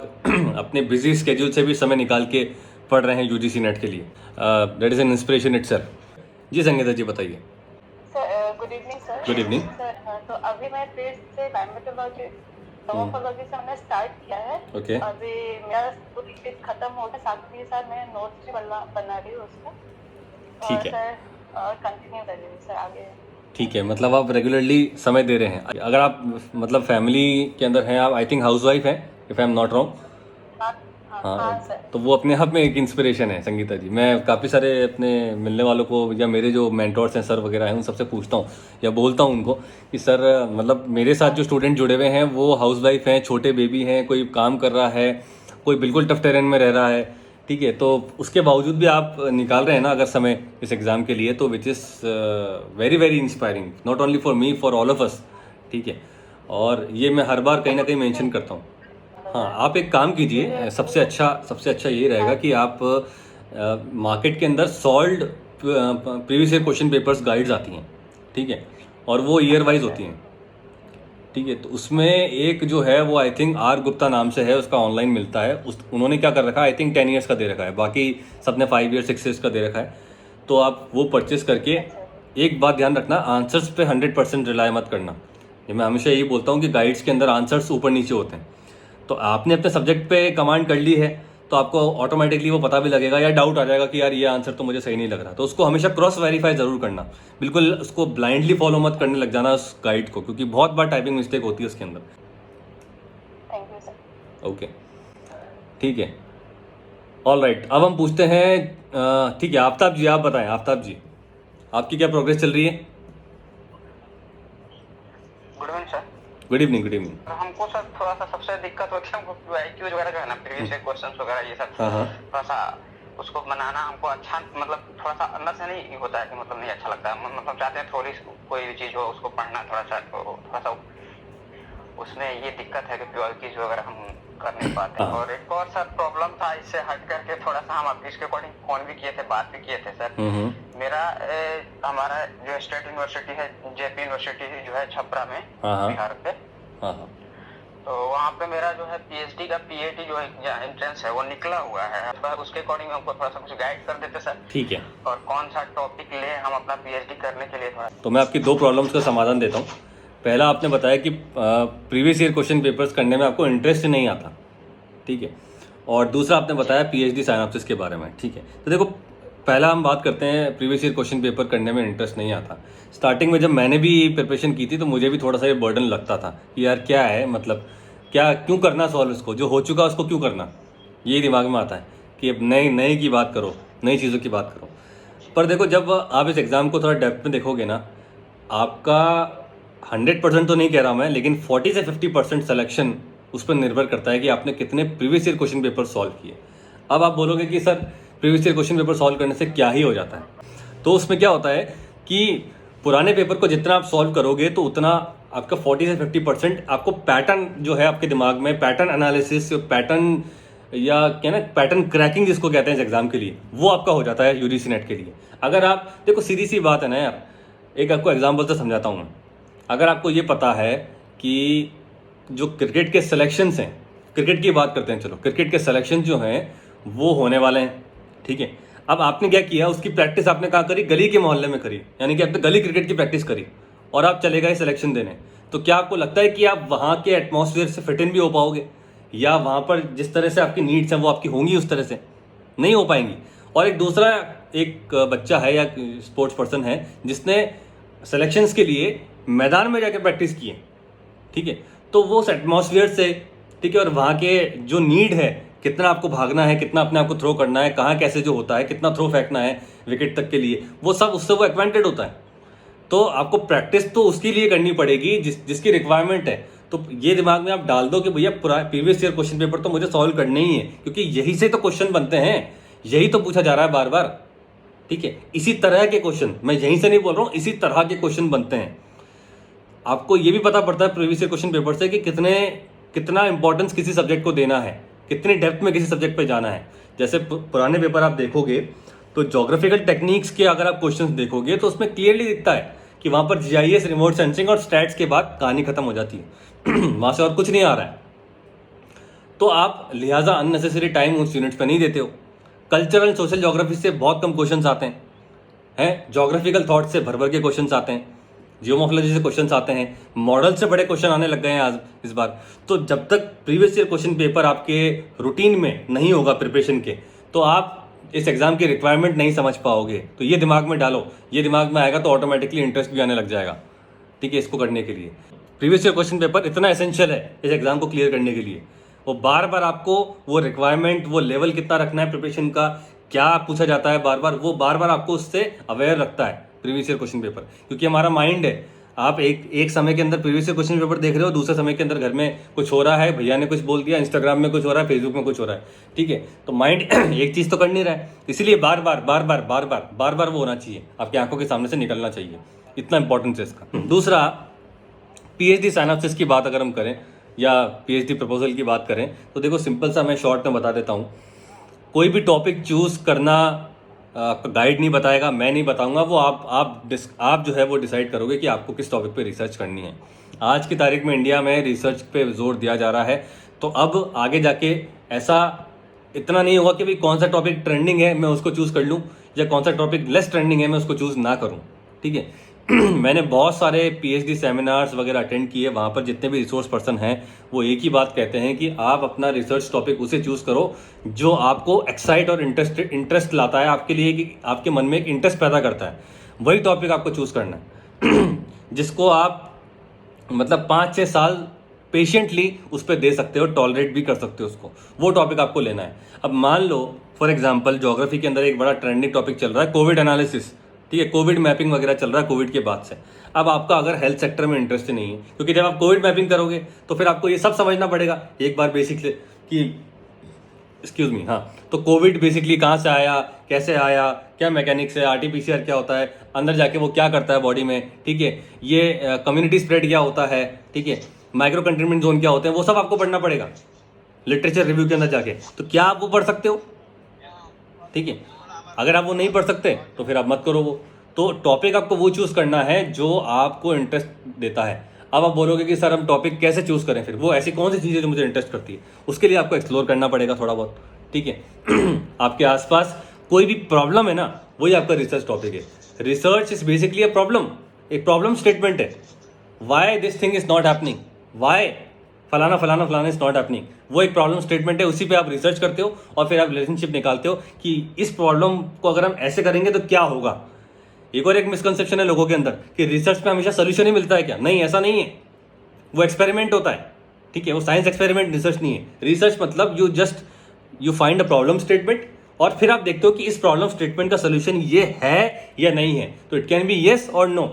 S1: अपने बिजी स्केड्यूल से भी समय निकाल के पढ़ रहे हैं यूजीसी नेट के लिए। That is an inspiration itself. जी संगीता जी बताइए।
S6: Sir good evening sir.
S1: Good evening
S6: sir, तो अभी मैं फिर से डायमेटोलॉजी टोमोलॉजी से हमने स्टार्ट किया है।
S1: ओके।
S6: अभी मेरा पूरी चीज खत्म हो गया, साथ ही साथ मैं नोट्स भी बना रही हूँ उसका।
S1: ठीक है।
S6: सर और कंटिन्यू कर रही हूँ सर आगे।
S1: ठीक है, मतलब आप रेगुलरली समय दे रहे हैं। अगर आप मतलब फैमिली के अंदर हैं, आप आई थिंक हाउसवाइफ हैं, if I am not wrong.
S6: हाँ सर।
S1: तो वो अपने आप में एक इंस्पिरेशन है संगीता जी। मैं काफ़ी सारे अपने मिलने वालों को या मेरे जो मेंटोर्स हैं, सर वगैरह हैं, उन सबसे पूछता हूँ या बोलता हूँ उनको कि सर मतलब मेरे साथ जो स्टूडेंट जुड़े हुए हैं वो हाउसवाइफ हैं, छोटे बेबी हैं, कोई काम कर रहा है, कोई बिल्कुल टफ टेरेन में रह रहा है, ठीक है। तो उसके बावजूद भी आप निकाल रहे हैं ना अगर समय इस एग्ज़ाम के लिए, तो which is very very inspiring, not only for me, for all of us, ठीक है। और ये मैं हर बार कहीं ना कहीं मेंशन करता हूँ। हाँ, आप एक काम कीजिए, सबसे अच्छा ये रहेगा कि आप मार्केट के अंदर solved previous year question papers guides आती हैं, ठीक है, और वो ईयर वाइज होती हैं, ठीक है। तो उसमें एक जो है वो आई थिंक आर गुप्ता नाम से है, उसका ऑनलाइन मिलता है। उन्होंने क्या कर रखा है, आई थिंक 10 ईयर्स का दे रखा है, बाकी सबने 5 ईयर 6 ईयर्स का दे रखा है। तो आप वो परचेस करके, एक बात ध्यान रखना, आंसर्स पे 100% रिलाय मत करना। ये मैं हमेशा यही बोलता हूँ कि गाइड्स के अंदर आंसर्स ऊपर नीचे होते हैं। तो आपने अपने सब्जेक्ट पे कमांड कर ली है तो आपको ऑटोमेटिकली वो पता भी लगेगा, या डाउट आ जाएगा कि यार ये आंसर तो मुझे सही नहीं लग रहा। तो उसको हमेशा क्रॉस वेरीफाई ज़रूर करना, बिल्कुल उसको ब्लाइंडली फॉलो मत करने लग जाना उस गाइड को, क्योंकि बहुत बार टाइपिंग मिस्टेक होती है उसके अंदर।
S6: Thank you sir.
S1: ओके, ठीक है, ऑल राइट। अब हम पूछते हैं, ठीक है, आफ्ताब जी आप बताएं। आफ्ताब जी, आपकी क्या प्रोग्रेस चल रही है?
S3: Good evening sir.
S1: Good evening. Good evening.
S3: हमको सर थोड़ा सा सबसे दिक्कत होती है, हमको आईक्यू वगैरह जो है ना, प्रीवियस ईयर क्वेश्चंस वगैरह ये सब,
S1: हाँ।
S3: थोड़ा सा उसको बनाना हमको अच्छा, मतलब थोड़ा सा अंदर से नहीं होता है कि मतलब नहीं अच्छा लगता है। मतलब चाहते हैं थोड़ी कोई भी चीज हो उसको पढ़ना थोड़ा सा उसमें ये दिक्कत है कि प्योर चीज वगैरह हम कर नहीं पाते। और एक और सर प्रॉब्लम था, इससे हट करके थोड़ा सा हम इसके अकॉर्डिंग फोन भी किए थे, बात भी किए थे सर। मेरा हमारा जो स्टेट यूनिवर्सिटी है, जेपी यूनिवर्सिटी जो है छपरा में, बिहार पे, तो वहाँ पे मेरा जो है पीएचडी का पीएटी जो एंट्रेंस है वो निकला हुआ है, तो उसके अकॉर्डिंग हमको थोड़ा सा कुछ गाइड कर देते सर।
S1: ठीक है,
S3: और कौन सा टॉपिक ले हम अपना पीएचडी करने के लिए थोड़ा।
S1: तो मैं आपकी 2 प्रॉब्लम्स का समाधान देता हूँ। पहला, आपने बताया कि प्रीवियस ईयर क्वेश्चन पेपर्स करने में आपको इंटरेस्ट नहीं आता, ठीक है। और दूसरा आपने बताया पीएचडी साइनॉप्सिस के बारे में, ठीक है। तो देखो, पहला हम बात करते हैं प्रीवियस ईयर क्वेश्चन पेपर करने में इंटरेस्ट नहीं आता। स्टार्टिंग में जब मैंने भी प्रिपरेशन की थी तो मुझे भी थोड़ा सा ये बर्डन लगता था कि यार क्या है, मतलब क्या, क्यों करना सॉल्व इसको, जो हो चुका उसको क्यों करना, ये दिमाग में आता है कि अब नए नए की बात करो, नई चीज़ों की बात करो। पर देखो, जब आप इस एग्ज़ाम को थोड़ा डेप्थ में देखोगे ना, आपका 100% तो नहीं कह रहा मैं, लेकिन 40 से 50% सिलेक्शन उस पर निर्भर करता है कि आपने कितने previous year question paper solve किए। अब आप बोलोगे कि sir previous year question paper solve करने से क्या ही हो जाता है, तो उसमें क्या होता है कि पुराने पेपर को जितना आप सॉल्व करोगे तो उतना आपका 40 से 50% आपको पैटर्न जो है आपके दिमाग में, पैटर्न एनालिसिस, पैटर्न या क्या ना, पैटर्न क्रैकिंग जिसको कहते हैं इस एग्जाम के लिए, वो आपका हो जाता है यूजीसी नेट के लिए। अगर आप देखो, सीधी सी बात है ना यार, एक आपको एग्जाम्पल से समझाता हूँ मैं। अगर आपको ये पता है कि जो क्रिकेट के सिलेक्शंस हैं, क्रिकेट की बात करते हैं, चलो क्रिकेट के सिलेक्शन जो हैं वो होने वाले हैं, ठीक है। अब आपने क्या किया, उसकी प्रैक्टिस आपने कहाँ करी, गली के मोहल्ले में करी, यानी कि आपने गली क्रिकेट की प्रैक्टिस करी और आप चले गए सिलेक्शन देने। तो क्या आपको लगता है कि आप वहाँ के एटमॉस्फेयर से फिट इन भी हो पाओगे, या वहाँ पर जिस तरह से आपकी नीड्स हैं वो आपकी होंगी उस तरह से? नहीं हो पाएंगी। और एक दूसरा, एक बच्चा है या स्पोर्ट्स पर्सन है जिसने सिलेक्शंस के लिए मैदान में जाकर प्रैक्टिस की है, ठीक है, तो वो उस एटमॉस्फेयर से, ठीक है, और वहाँ के जो नीड है, कितना आपको भागना है, कितना अपने आप को थ्रो करना है, कहाँ कैसे जो होता है, कितना थ्रो फेंकना है विकेट तक के लिए, वो सब उससे वो एक्वेंटेड होता है। तो आपको प्रैक्टिस तो उसके लिए करनी पड़ेगी जिसकी रिक्वायरमेंट है। तो ये दिमाग में आप डाल दो कि भैया प्रीवियस ईयर क्वेश्चन पेपर तो मुझे सॉल्व करने ही है, क्योंकि यही से तो क्वेश्चन बनते हैं, यही तो पूछा जा रहा है बार बार, ठीक है। इसी तरह के क्वेश्चन, मैं यहीं से नहीं बोल रहा हूँ, इसी तरह के क्वेश्चन बनते हैं। आपको ये भी पता पड़ता है प्रीवियस ईयर क्वेश्चन पेपर से कि कितना इंपॉर्टेंस किसी सब्जेक्ट को देना है, कितनी डेप्थ में किसी सब्जेक्ट पे जाना है। जैसे पुराने पेपर आप देखोगे तो ज्योग्राफिकल टेक्निक्स के अगर आप क्वेश्चंस देखोगे तो उसमें क्लियरली दिखता है कि वहाँ पर जीआईएस, रिमोट सेंसिंग और स्टैट्स के बाद कहानी खत्म हो जाती है वहाँ से और कुछ नहीं आ रहा है। तो आप लिहाजा अननेसेसरी टाइम उस यूनिट्स पे नहीं देते हो। कल्चरल सोशल ज्योग्राफी से बहुत कम क्वेश्चंस आते हैं, ज्योग्राफिकल थॉट से भर भर के क्वेश्चंस आते हैं, जियोमॉर्फोलॉजी से क्वेश्चंस आते हैं, मॉडल से बड़े क्वेश्चन आने लग गए हैं आज इस बार। तो जब तक प्रीवियस ईयर क्वेश्चन पेपर आपके रूटीन में नहीं होगा प्रिपरेशन के, तो आप इस एग्जाम की रिक्वायरमेंट नहीं समझ पाओगे। तो ये दिमाग में डालो, ये दिमाग में आएगा तो ऑटोमेटिकली इंटरेस्ट भी आने लग जाएगा, ठीक है, इसको करने के लिए। प्रीवियस ईयर क्वेश्चन पेपर इतना एसेंशियल है इस एग्जाम को क्लियर करने के लिए। वो बार बार आपको वो रिक्वायरमेंट, वो लेवल कितना रखना है प्रिपरेशन का, क्या पूछा जाता है बार बार, वो बार बार आपको उससे अवेयर रखता है प्रीवियस ईयर क्वेश्चन पेपर। क्योंकि हमारा माइंड है, आप एक समय के अंदर प्रीवियस ईयर क्वेश्चन पेपर देख रहे हो, दूसरे समय के अंदर घर में कुछ हो रहा है, भैया ने कुछ बोल दिया, इंस्टाग्राम में कुछ हो रहा है, फेसबुक में कुछ हो रहा है, ठीक है। तो माइंड एक चीज़ तो कर नहीं रहा है, इसलिए बार बार वो होना चाहिए, आपकी आंखों के सामने से निकलना चाहिए। इतना इंपॉर्टेंस है इसका। दूसरा, पीएचडी साइनॉप्सिस की बात अगर हम करें या पीएचडी प्रपोजल की बात करें, तो देखो सिंपल सा मैं शॉर्ट में बता देता हूँ। कोई भी टॉपिक चूज़ करना आपका गाइड नहीं बताएगा, मैं नहीं बताऊंगा, वो आप जो है वो डिसाइड करोगे कि आपको किस टॉपिक पे रिसर्च करनी है। आज की तारीख में इंडिया में रिसर्च पे जोर दिया जा रहा है, तो अब आगे जाके ऐसा इतना नहीं होगा कि भाई कौन सा टॉपिक ट्रेंडिंग है मैं उसको चूज़ कर लूँ, या कौन सा टॉपिक लेस ट्रेंडिंग है मैं उसको चूज़ ना करूँ, ठीक है। मैंने बहुत सारे पीएचडी सेमिनार्स वगैरह अटेंड किए, वहाँ पर जितने भी रिसोर्स पर्सन हैं वो एक ही बात कहते हैं कि आप अपना रिसर्च टॉपिक उसे चूज़ करो जो आपको एक्साइट और इंटरेस्ट लाता है आपके लिए, कि आपके मन में एक इंटरेस्ट पैदा करता है, वही टॉपिक आपको चूज़ करना है जिसको आप मतलब 5-6 साल पेशेंटली उस पर दे सकते हो, टॉलरेट भी कर सकते हो उसको, वो टॉपिक आपको लेना है। अब मान लो फॉर एग्जाम्पल ज्योग्राफी के अंदर एक बड़ा ट्रेंडिंग टॉपिक चल रहा है कोविड एनालिसिस, ठीक है, कोविड मैपिंग वगैरह चल रहा है कोविड के बाद से। अब आपका अगर हेल्थ सेक्टर में इंटरेस्ट नहीं है, क्योंकि जब आप कोविड मैपिंग करोगे तो फिर आपको ये सब समझना पड़ेगा एक बार बेसिक से कि एक्सक्यूज मी, हाँ, तो कोविड बेसिकली कहाँ से आया, कैसे आया, क्या मैकेनिक्स है, आरटीपीसीआर क्या होता है, अंदर जाके वो क्या करता है बॉडी में, ठीक है, ये कम्युनिटी स्प्रेड क्या होता है, ठीक है, माइक्रो कंटेनमेंट जोन क्या होते हैं, वो सब आपको पढ़ना पड़ेगा लिटरेचर रिव्यू के अंदर जाके। तो क्या आप वो पढ़ सकते हो? ठीक है, अगर आप वो नहीं पढ़ सकते तो फिर आप मत करो वो। तो टॉपिक आपको वो चूज़ करना है जो आपको इंटरेस्ट देता है। अब आप बोलोगे कि सर हम टॉपिक कैसे चूज़ करें, फिर वो ऐसी कौन सी चीज़ है जो मुझे इंटरेस्ट करती है, उसके लिए आपको एक्सप्लोर करना पड़ेगा थोड़ा बहुत, ठीक है। आपके आसपास कोई भी प्रॉब्लम है ना, वही आपका रिसर्च टॉपिक है। Research is basically a problem, एक प्रॉब्लम स्टेटमेंट है। Why this thing is not happening, why फलाना फलाना फलाना इज नॉट हैपनिंग, वो एक प्रॉब्लम स्टेटमेंट है, उसी पे आप रिसर्च करते हो और फिर आप रिलेशनशिप निकालते हो कि इस प्रॉब्लम को अगर हम ऐसे करेंगे तो क्या होगा। एक और एक मिसकंसेप्शन है लोगों के अंदर कि रिसर्च में हमेशा सोल्यूशन ही मिलता है क्या, नहीं ऐसा नहीं है, वो एक्सपेरिमेंट होता है, ठीक है, वो साइंस एक्सपेरिमेंट, रिसर्च नहीं है। रिसर्च मतलब you find a problem statement और फिर आप देखते हो कि इस प्रॉब्लम स्टेटमेंट का सोल्यूशन ये है या नहीं है, तो इट कैन बी येस और नो,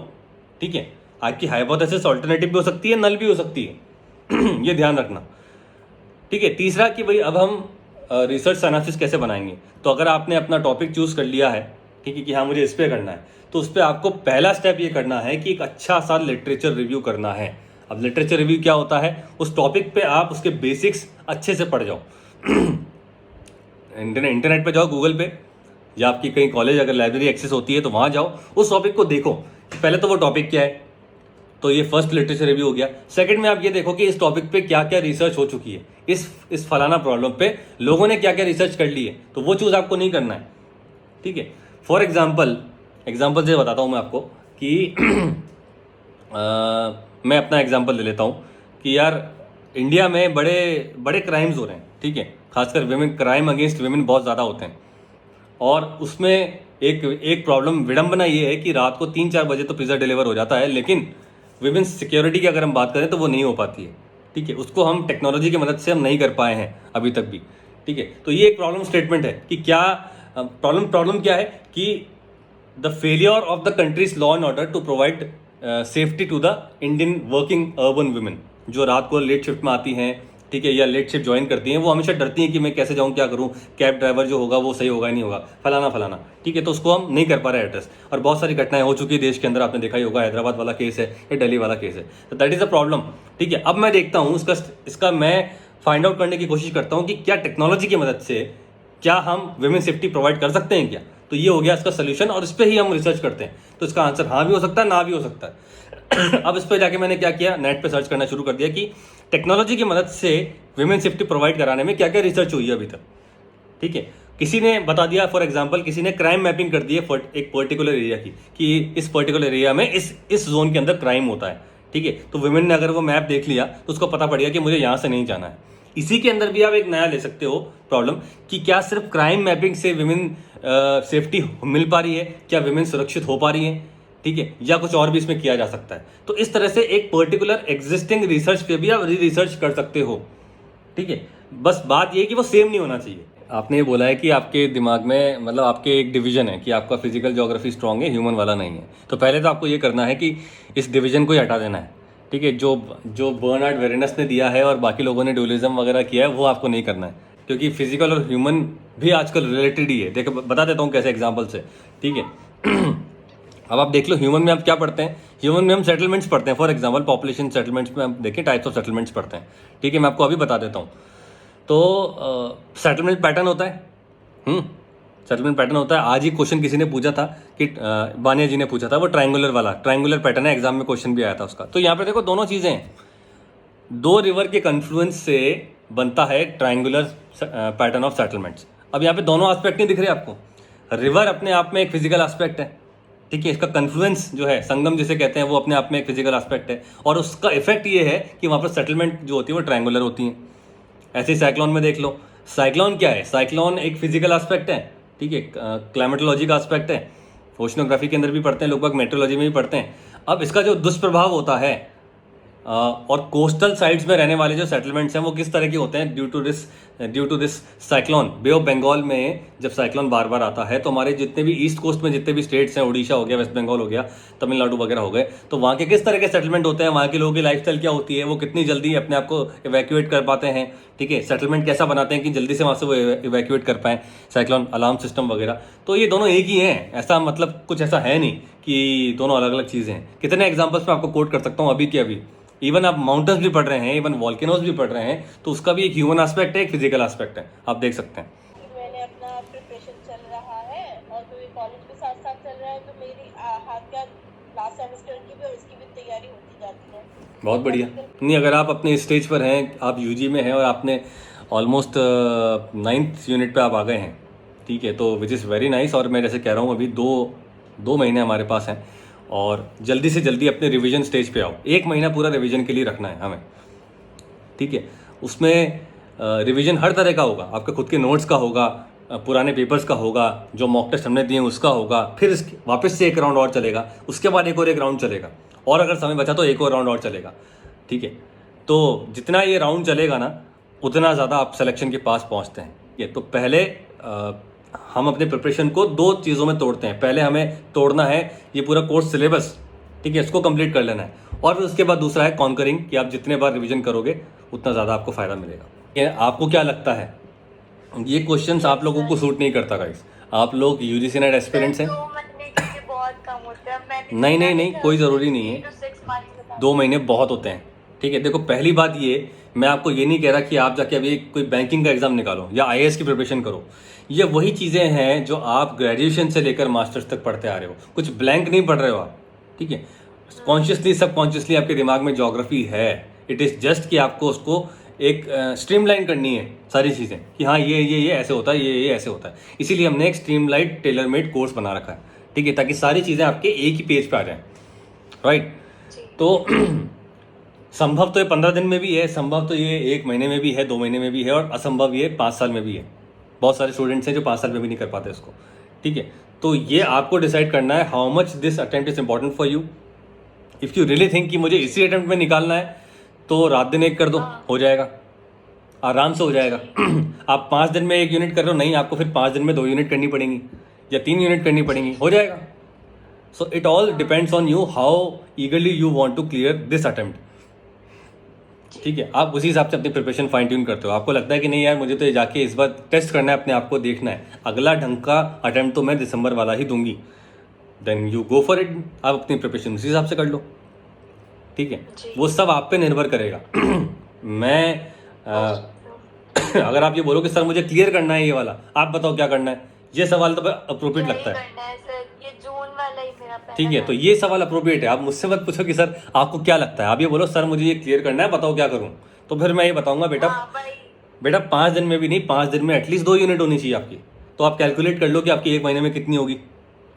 S1: ठीक है। आपकी हाइपोथेसिस अल्टरनेटिव भी हो सकती है, नल भी हो सकती है, ये ध्यान रखना, ठीक है। तीसरा कि भाई अब हम रिसर्च एनालिसिस कैसे बनाएंगे, तो अगर आपने अपना टॉपिक चूज कर लिया है, ठीक है, कि हाँ मुझे इस पे करना है, तो उस पर आपको पहला स्टेप ये करना है कि एक अच्छा सा लिटरेचर रिव्यू करना है। अब लिटरेचर रिव्यू क्या होता है, उस टॉपिक पे आप उसके बेसिक्स अच्छे से पढ़ जाओ। इंटरनेट पे जाओ, गूगल पे, या आपकी कहीं कॉलेज अगर लाइब्रेरी एक्सेस होती है तो वहाँ जाओ, उस टॉपिक को देखो कि पहले तो वो टॉपिक क्या है, तो ये फर्स्ट लिटरेचर रिव्यू हो गया। सेकंड में आप ये देखो कि इस टॉपिक पे क्या क्या रिसर्च हो चुकी है, इस फलाना प्रॉब्लम पे लोगों ने क्या क्या रिसर्च कर ली है, तो वो चूज़ आपको नहीं करना है, ठीक है। फॉर एग्जाम्पल से बताता हूँ मैं आपको कि मैं अपना एग्जाम्पल ले लेता हूँ कि यार इंडिया में बड़े बड़े क्राइम्स हो रहे हैं, ठीक है, खासकर विमेन, क्राइम अगेंस्ट विमेन बहुत ज़्यादा होते हैं, और उसमें एक प्रॉब्लम, विडंबना ये है कि रात को 3-4 बजे तो पिज़्ज़ा डिलीवर हो जाता है, लेकिन विमेंस सिक्योरिटी की अगर हम बात करें तो वो नहीं हो पाती है, ठीक है, उसको हम टेक्नोलॉजी की मदद से हम नहीं कर पाए हैं अभी तक भी, ठीक है। तो ये एक प्रॉब्लम स्टेटमेंट है कि क्या प्रॉब्लम क्या है कि the failure of the country's law and order to provide safety to the Indian working urban women, जो रात को लेट शिफ्ट में आती हैं, ठीक है, या लेट शिफ्ट ज्वाइन करती हैं, वो हमेशा डरती हैं कि मैं कैसे जाऊँ, क्या करूँ, कैब ड्राइवर जो होगा वो सही होगा नहीं होगा, फलाना, ठीक है, तो उसको हम नहीं कर पा रहे एड्रेस। और बहुत सारी घटनाएं हो चुकी है देश के अंदर, आपने देखा ही होगा, हैदराबाद वाला केस है या दिल्ली वाला केस है, तो दैट इज़ अ प्रॉब्लम, ठीक है। अब मैं देखता हूँ इसका मैं फाइंड आउट करने की कोशिश करता हूँ कि क्या टेक्नोलॉजी की मदद से क्या हम विमेन सेफ्टी प्रोवाइड कर सकते हैं क्या, तो ये हो गया इसका सोल्यूशन, और इस पर ही हम रिसर्च करते हैं। तो इसका आंसर हाँ भी हो सकता है, ना भी हो सकता है। अब इस पर जाके मैंने क्या किया, नेट पे सर्च करना शुरू कर दिया कि टेक्नोलॉजी की मदद से विमेन सेफ्टी प्रोवाइड कराने में क्या क्या रिसर्च हुई है अभी तक, ठीक है। किसी ने बता दिया, फॉर एग्जांपल किसी ने क्राइम मैपिंग कर दी है एक पर्टिकुलर एरिया की, कि इस पर्टिकुलर एरिया में इस जोन के अंदर क्राइम होता है, ठीक है। तो विमेन ने अगर वो मैप देख लिया तो उसको पता पड़ गया कि मुझे यहाँ से नहीं जाना है। इसी के अंदर भी आप एक नया ले सकते हो प्रॉब्लम कि क्या सिर्फ क्राइम मैपिंग से विमेन सेफ्टी मिल पा रही है, क्या विमेन सुरक्षित हो पा रही है, ठीक है, या कुछ और भी इसमें किया जा सकता है। तो इस तरह से एक पर्टिकुलर एग्जिस्टिंग रिसर्च पे भी आप रिसर्च कर सकते हो, ठीक है। बस बात ये है कि वो सेम नहीं होना चाहिए। आपने ये बोला है कि आपके दिमाग में, मतलब आपके एक डिवीजन है कि आपका फिजिकल ज्योग्राफी स्ट्रांग है, ह्यूमन वाला नहीं है, तो पहले तो आपको ये करना है कि इस डिवीजन को ही हटा देना है, ठीक है। जो बर्नार्ड वेरेनस ने दिया है और बाकी लोगों ने ड्यूलिज्म वगैरह किया है, वो आपको नहीं करना है, क्योंकि फिजिकल और ह्यूमन भी आजकल रिलेटेड ही है। देखो बता देता हूँ कैसे एग्जाम्पल से, ठीक है। अब आप देख लो, ह्यूमन में आप क्या पढ़ते हैं, ह्यूमन में हम सेटलमेंट्स पढ़ते हैं। फॉर एग्जांपल पॉपुलेशन सेटलमेंट्स में हम देखें, टाइप्स ऑफ सेटलमेंट्स पढ़ते हैं, ठीक है। मैं आपको अभी बता देता हूँ। तो सेटलमेंट पैटर्न होता है, सेटलमेंट पैटर्न होता है। आज ही क्वेश्चन किसी ने पूछा था कि बानिया जी ने पूछा था, वो ट्रायंगुलर पैटर्न है, एग्जाम में क्वेश्चन भी आया था उसका। तो यहाँ पे देखो दोनों चीज़ें हैं, 2 रिवर के कन्फ्लुएंस से बनता है ट्रायंगुलर पैटर्न ऑफ सेटलमेंट्स। अब यहाँ पे दोनों एस्पेक्ट नहीं दिख रहे आपको। रिवर अपने आप में एक फिजिकल एस्पेक्ट है, ठीक है, इसका कन्फ्लुएंस जो है, संगम जिसे कहते हैं, वो अपने आप में एक फिजिकल एस्पेक्ट है, और उसका इफेक्ट ये है कि वहाँ पर सेटलमेंट जो होती है वो ट्रायंगुलर होती हैं। ऐसे ही साइक्लोन में देख लो, साइक्लोन क्या है, साइक्लोन एक फिजिकल एस्पेक्ट है, ठीक है, क्लाइमेटोलॉजी का एस्पेक्ट है, ओशनोग्राफी के अंदर भी पढ़ते हैं लोग, मेट्रोलॉजी में भी पढ़ते हैं। अब इसका जो दुष्प्रभाव होता है और कोस्टल साइड्स में रहने वाले जो सेटलमेंट्स हैं वो किस तरह के होते हैं due to this cyclone. Bay of Bengal में जब साइक्लोन बार बार आता है तो हमारे जितने भी ईस्ट कोस्ट में जितने भी स्टेट्स हैं, उड़ीसा हो गया, वेस्ट बंगाल हो गया, तमिलनाडु वगैरह हो गए, तो वहाँ के किस तरह के सेटलमेंट होते हैं, वहाँ के लोगों की लाइफस्टाइल क्या होती है, वो कितनी जल्दी अपने आप को इवैक्यूएट कर पाते हैं, ठीक है, सेटलमेंट कैसा बनाते हैं कि जल्दी से वहाँ से वो इवैक्यूएट कर पाएँ, साइक्लोन अलार्म सिस्टम वगैरह। तो ये दोनों एक ही हैं, ऐसा मतलब कुछ ऐसा है नहीं कि दोनों अलग अलग चीज़ें हैं। कितने एग्जाम्पल्स मैं आपको कोट कर सकता हूँ अभी के अभी। इवन आप माउंटेन्स भी पढ़ रहे हैं, इवन वॉल्केनोज भी पढ़ रहे हैं, तो उसका भी एक ह्यूमन एस्पेक्ट है, एक फिजिकल एस्पेक्ट है, आप देख सकते हैं।
S6: मैंने अपना प्रिपरेशन चल रहा है और तो ये कॉलेज के साथ साथ चल रहा है, तो मेरी हाथ का लास्ट सेमेस्टर की भी और इसकी भी तैयारी होती जाती है।
S1: बहुत बढ़िया। नहीं, अगर आप अपने स्टेज पर हैं, आप यूजी में हैं और आपने ऑलमोस्ट 9th यूनिट पे आप आ गए हैं, ठीक है, तो विच इज़ वेरी नाइस। और मैं जैसे कह रहा हूँ अभी दो महीने हमारे पास हैं और जल्दी से जल्दी अपने रिवीजन स्टेज पे आओ। 1 महीना पूरा रिवीजन के लिए रखना है हमें, ठीक है। उसमें रिवीजन हर तरह का होगा, आपके खुद के नोट्स का होगा, पुराने पेपर्स का होगा, जो मॉक टेस्ट हमने दिए उसका होगा, फिर वापस से 1 राउंड और चलेगा, उसके बाद एक राउंड चलेगा, और अगर समय बचा तो 1 और राउंड और चलेगा, ठीक है। तो जितना ये राउंड चलेगा ना, उतना ज़्यादा आप सिलेक्शन के पास पहुँचते हैं। ये तो पहले हम अपने प्रिपरेशन को 2 चीज़ों में तोड़ते हैं। पहले हमें तोड़ना है ये पूरा कोर्स सिलेबस, ठीक है, इसको कंप्लीट कर लेना है, और फिर उसके बाद दूसरा है कॉन्करिंग, कि आप जितने बार रिवीजन करोगे उतना ज़्यादा आपको फ़ायदा मिलेगा। ये आपको क्या लगता है, ये क्वेश्चंस आप लोगों को सूट नहीं करता गाइस? आप लोग यूजीसी नेट एस्पिरेंट्स हैं?
S4: 2 महीने के लिए बहुत कम होते हैं। मैंने
S1: नहीं, कोई ज़रूरी नहीं है,
S4: 6 months बता
S1: 2 महीने बहुत होते हैं, ठीक है। देखो, पहली बात ये, मैं आपको ये नहीं कह रहा कि आप जाके अभी कोई बैंकिंग का एग्ज़ाम निकालो या आईएएस की प्रिपरेशन करो। ये वही चीज़ें हैं जो आप ग्रेजुएशन से लेकर मास्टर्स तक पढ़ते आ रहे हो, कुछ ब्लैंक नहीं पढ़ रहे हो आप, ठीक है। कॉन्शियसली सबकॉन्शियसली आपके दिमाग में ज्योग्राफी है, इट इज़ जस्ट कि आपको उसको एक स्ट्रीमलाइन करनी है सारी चीज़ें, कि हाँ ये ऐसे होता है, ये ऐसे होता है। इसीलिए हमने एक स्ट्रीमलाइट टेलर मेड कोर्स बना रखा है, ठीक है, ताकि सारी चीज़ें आपके एक ही पेज पे आ जाएं, राइट। तो संभव तो ये 15 दिन में भी है, संभव तो ये 1 महीने में भी है, 2 महीने में भी है, और असंभव ये 5 साल में भी है। बहुत सारे स्टूडेंट्स हैं जो 5 साल में भी नहीं कर पाते इसको, ठीक है। तो ये आपको डिसाइड करना है how much this attempt is important for you. If you really think कि मुझे इसी अटेम्प्ट में निकालना है, तो रात दिन 1 कर दो, हो जाएगा, आराम से हो जाएगा। आप 5 दिन में 1 यूनिट कर रहे हो, नहीं, आपको फिर 5 दिन में 2 यूनिट करनी पड़ेंगी या 3 यूनिट करनी पड़ेंगी, हो जाएगा। So it all depends on you, how eagerly you want to clear this attempt, ठीक है। आप उसी हिसाब से अपनी प्रिपरेशन फाइन ट्यून करते हो। आपको लगता है कि नहीं यार, मुझे तो जाके इस बार टेस्ट करना है, अपने आप को देखना है, अगला ढंग का अटेम्प्ट तो मैं दिसंबर वाला ही दूंगी, then you go for it. आप अपनी प्रिपरेशन उसी हिसाब से कर लो, ठीक है। वो सब आप पे निर्भर करेगा। मैं अगर आप ये बोलो कि सर मुझे क्लियर करना है ये वाला, आप बताओ क्या करना है, ये सवाल तो अप्रोप्रिएट लगता है,
S4: करना है सर, ये जून वाला ही मेरा पहला
S1: ठीक है। तो ये सवाल अप्रोप्रिएट है। आप मुझसे मत पूछो कि सर आपको क्या लगता है, आप ये बोलो सर मुझे ये क्लियर करना है, बताओ क्या करूँ। तो फिर मैं ये बताऊंगा, बेटा 5 दिन में भी नहीं, 5 दिन में एटलीस्ट 2 यूनिट होनी चाहिए आपकी। तो आप कैलकुलेट कर लो कि आपकी 1 महीने में कितनी होगी,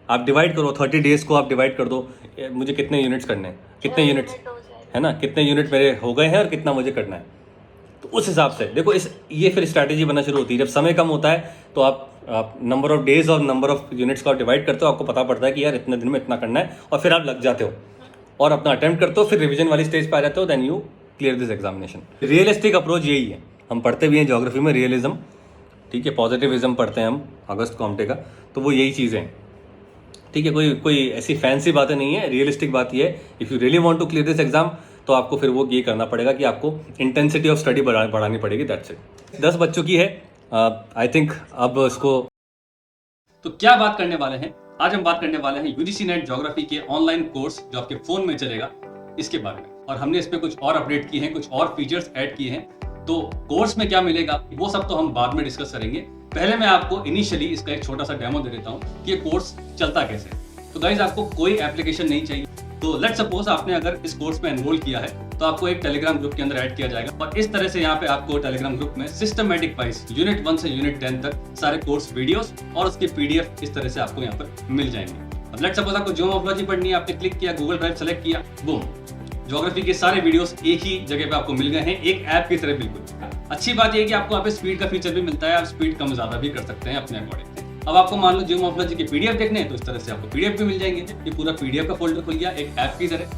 S1: आप डिवाइड करो, 30 डेज को आप डिवाइड कर दो, मुझे कितने यूनिट्स करने हैं, कितने यूनिट्स है ना, कितने यूनिट मेरे हो गए हैं और कितना मुझे करना है। तो उस हिसाब से देखो, ये फिर स्ट्रैटेजी बनना शुरू होती है। जब समय कम होता है तो आप नंबर ऑफ डेज और नंबर ऑफ यूनिट्स को डिवाइड करते हो, आपको पता पड़ता है कि यार इतने दिन में इतना करना है, और फिर आप लग जाते हो और अपना अटेम्प्ट करते हो, फिर रिवीजन वाली स्टेज पे आ जाते हो, then you clear this examination. Realistic approach यही है। हम पढ़ते भी हैं ज्योग्राफी में रियलिज्म, ठीक है, पॉजिटिविज्म पढ़ते हैं हम अगस्त कॉम्टे का, तो वो यही चीज़ें हैं, ठीक है। कोई ऐसी फैंसी बातें नहीं है, रियलिस्टिक बात ये है, if you really want to clear this exam, तो आपको फिर वो ये करना पड़ेगा कि आपको इंटेंसिटी ऑफ स्टडी बढ़ानी पड़ेगी, दैट्स इट। 10 बज चुकी है, आई थिंक अब इसको तो क्या बात करने वाले हैं आज, हम बात करने वाले हैं यूजीसी नेट ज्योग्राफी के ऑनलाइन कोर्स जो आपके फ़ोन में चलेगा, इसके बारे में। और हमने इस पर कुछ और अपडेट किए हैं, कुछ और फीचर्स ऐड किए हैं। तो कोर्स में क्या मिलेगा वो सब तो हम बाद में डिस्कस करेंगे। पहले मैं आपको इनिशियली इसका एक छोटा सा डेमो दे देता हूँ कि ये कोर्स चलता कैसे। तो गाइज, आपको कोई एप्लीकेशन नहीं चाहिए। तो लेट सपोज आपने अगर इस कोर्स में एनरोल किया है, तो आपको एक टेलीग्राम ग्रुप के अंदर ऐड किया जाएगा, और इस तरह से यहाँ पे आपको टेलीग्राम ग्रुप में सिस्टमैटिक वाइज यूनिट 1 से यूनिट 10 तक सारे कोर्स वीडियोस और उसके पीडीएफ इस तरह से आपको यहाँ पर मिल जाएंगे। लेट सपोज आपको ज्योमोर्फोलॉजी पढ़नी है, आपने क्लिक किया, गूगल ड्राइव सेलेक्ट किया, बूम, ज्योग्राफी के सारे वीडियोस एक ही जगह पे आपको मिल गए हैं, एक ऐप की तरह बिल्कुल। अच्छी बात यह है कि आपको यहाँ पे स्पीड का फीचर भी मिलता है, आप स्पीड कम ज्यादा भी कर सकते हैं अपने अकॉर्डिंग। अब आपको मान लो ज्योमोर्फोलॉजी के पीडीएफ देखने हैं, तो इस तरह से आपको पीडीएफ भी मिल जाएंगे। ये पूरा पीडीएफ का फोल्डर खुल गया एक ऐप की तरह,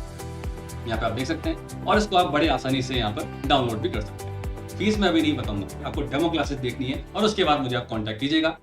S1: यहाँ पे आप देख सकते हैं, और इसको आप बड़े आसानी से यहाँ पर डाउनलोड भी कर सकते हैं। फीस मैं अभी नहीं बताऊंगा, आपको डेमो क्लासेस देखनी है और उसके बाद मुझे आप कॉन्टैक्ट कीजिएगा।